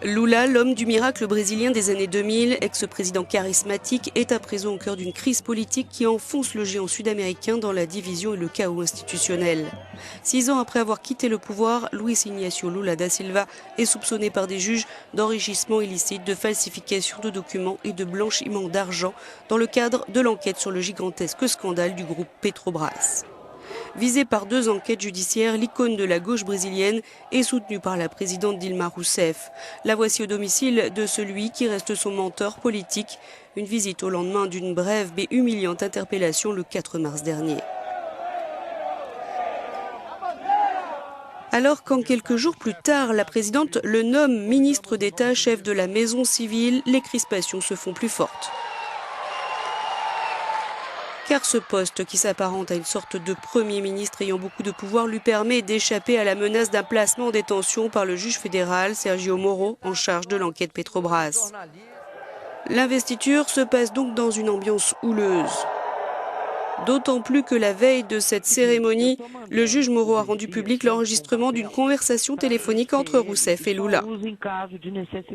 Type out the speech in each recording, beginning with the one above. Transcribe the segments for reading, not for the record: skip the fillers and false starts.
Lula, l'homme du miracle brésilien des années 2000, ex-président charismatique, est à présent au cœur d'une crise politique qui enfonce le géant sud-américain dans la division et le chaos institutionnel. 6 ans après avoir quitté le pouvoir, Luiz Inácio Lula da Silva est soupçonné par des juges d'enrichissement illicite, de falsification de documents et de blanchiment d'argent dans le cadre de l'enquête sur le gigantesque scandale du groupe Petrobras. Visé par 2 enquêtes judiciaires, l'icône de la gauche brésilienne est soutenue par la présidente Dilma Rousseff. La voici au domicile de celui qui reste son mentor politique. Une visite au lendemain d'une brève mais humiliante interpellation le 4 mars dernier. Alors quand quelques jours plus tard, la présidente le nomme ministre d'État, chef de la maison civile, les crispations se font plus fortes. Car ce poste, qui s'apparente à une sorte de Premier ministre ayant beaucoup de pouvoir, lui permet d'échapper à la menace d'un placement en détention par le juge fédéral Sergio Moro, en charge de l'enquête Petrobras. L'investiture se passe donc dans une ambiance houleuse. D'autant plus que la veille de cette cérémonie, le juge Moro a rendu public l'enregistrement d'une conversation téléphonique entre Rousseff et Lula.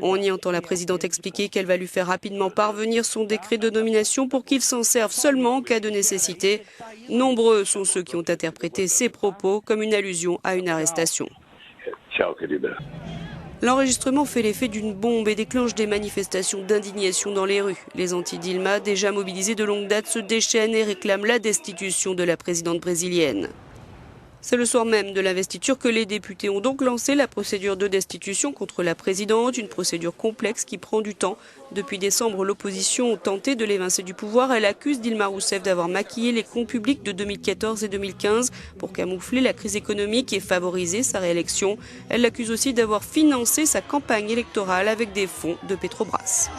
On y entend la présidente expliquer qu'elle va lui faire rapidement parvenir son décret de nomination pour qu'il s'en serve seulement en cas de nécessité. Nombreux sont ceux qui ont interprété ces propos comme une allusion à une arrestation. L'enregistrement fait l'effet d'une bombe et déclenche des manifestations d'indignation dans les rues. Les anti-Dilma, déjà mobilisés de longue date, se déchaînent et réclament la destitution de la présidente brésilienne. C'est le soir même de l'investiture que les députés ont donc lancé la procédure de destitution contre la présidente, une procédure complexe qui prend du temps. Depuis décembre, l'opposition a tenté de l'évincer du pouvoir. Elle accuse Dilma Rousseff d'avoir maquillé les comptes publics de 2014 et 2015 pour camoufler la crise économique et favoriser sa réélection. Elle l'accuse aussi d'avoir financé sa campagne électorale avec des fonds de Petrobras.